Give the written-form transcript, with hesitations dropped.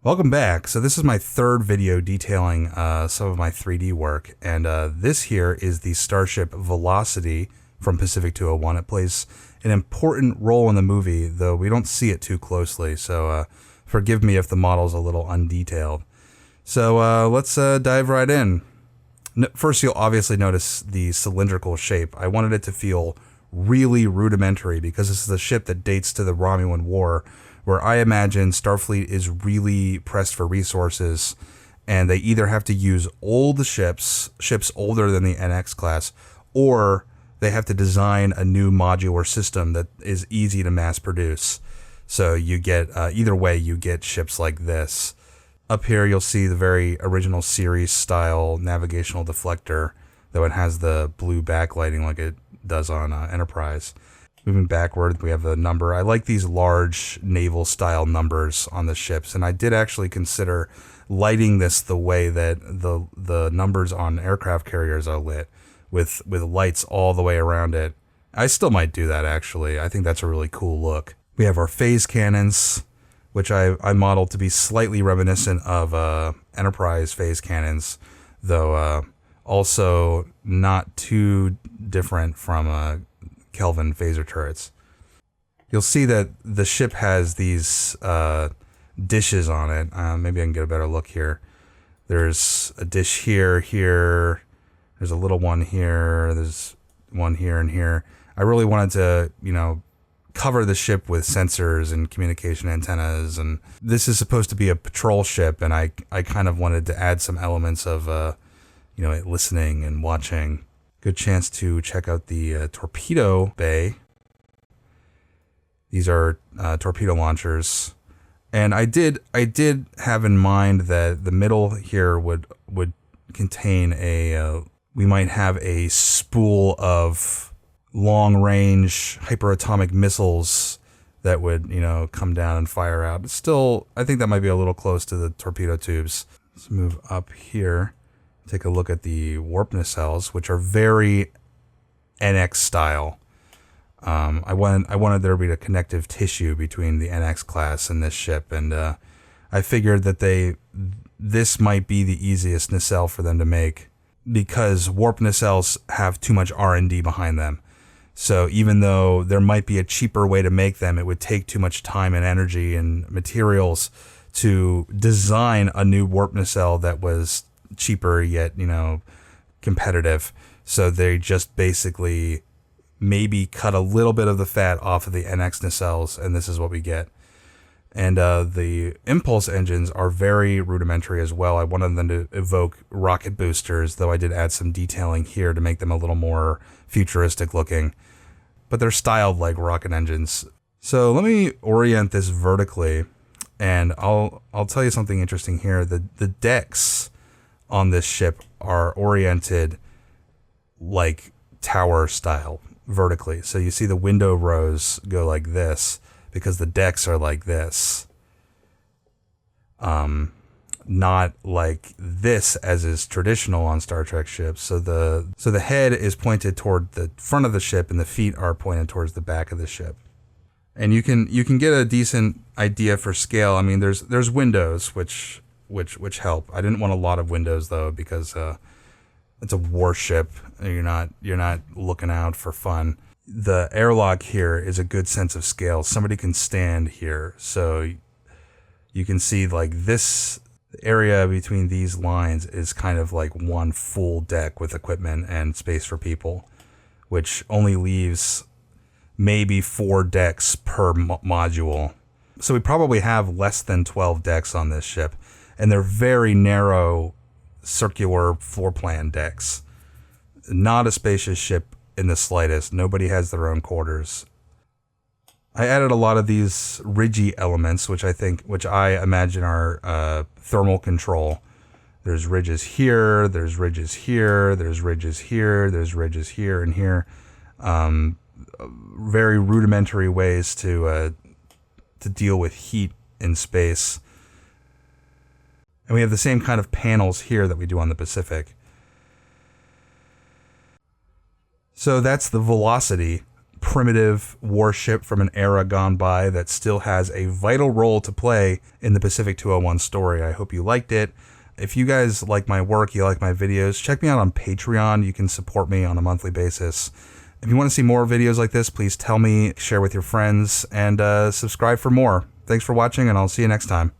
Welcome back. So this is my third video detailing some of my 3D work, and this here is the Starship Velocity from Pacific 201. It plays an important role in the movie, though we don't see it too closely, so forgive me if the model's a little undetailed. So let's dive right in. First, you'll obviously notice the cylindrical shape. I wanted it to feel really rudimentary because this is a ship that dates to the Romulan War, where I imagine Starfleet is really pressed for resources, and they either have to use old ships older than the NX class, or they have to design a new modular system that is easy to mass produce. So you get, either way, you get ships like this. Up here, you'll see the very original series style navigational deflector, though it has the blue backlighting like it does on Enterprise. Moving backward, we have the number. I like these large naval-style numbers on the ships, and I did actually consider lighting this the way that the numbers on aircraft carriers are lit, with lights all the way around it. I still might do that, actually. I think that's a really cool look. We have our phase cannons, which I modeled to be slightly reminiscent of Enterprise phase cannons, though also not too different from Kelvin phaser turrets. You'll see that the ship has these dishes on it. Maybe I can get a better look here. There's a dish here. There's a little one here. There's one here and here. I really wanted to, cover the ship with sensors and communication antennas. And this is supposed to be a patrol ship, and I kind of wanted to add some elements of, listening and watching. Good chance to check out the Torpedo Bay. These are torpedo launchers, and I did have in mind that the middle here would contain we might have a spool of long-range hyperatomic missiles that would come down and fire out. Still, I think that might be a little close to the torpedo tubes. Let's move up here. Take a look at the warp nacelles, which are very NX style. I wanted there to be a connective tissue between the NX class and this ship, and I figured that this might be the easiest nacelle for them to make because warp nacelles have too much R&D behind them. So even though there might be a cheaper way to make them, it would take too much time and energy and materials to design a new warp nacelle that was cheaper yet competitive. So they just basically maybe cut a little bit of the fat off of the NX nacelles, and this is what we get. And the impulse engines are very rudimentary as well. I wanted them to evoke rocket boosters, though I did add some detailing here to make them a little more futuristic looking, but they're styled like rocket engines. So let me orient this vertically, and I'll tell you something interesting here. The decks on this ship are oriented like tower style vertically. So you see the window rows go like this because the decks are like this. Not like this as is traditional on Star Trek ships. So the head is pointed toward the front of the ship and the feet are pointed towards the back of the ship. And you can get a decent idea for scale. I mean, there's windows which help. I didn't want a lot of windows though because it's a warship. You're not looking out for fun. The airlock here is a good sense of scale. Somebody can stand here, so you can see like this area between these lines is kind of like one full deck with equipment and space for people, which only leaves maybe 4 decks per module. So we probably have less than 12 decks on this ship. And they're very narrow, circular floor plan decks. Not a spacious ship in the slightest. Nobody has their own quarters. I added a lot of these ridgy elements, which I imagine are thermal control. There's ridges here, there's ridges here, there's ridges here, there's ridges here and here. Very rudimentary ways to deal with heat in space. And we have the same kind of panels here that we do on the Pacific. So that's the Velocity primitive warship from an era gone by that still has a vital role to play in the Pacific 201 story. I hope you liked it. If you guys like my work, you like my videos, check me out on Patreon. You can support me on a monthly basis. If you want to see more videos like this, please tell me, share with your friends, and subscribe for more. Thanks for watching, and I'll see you next time.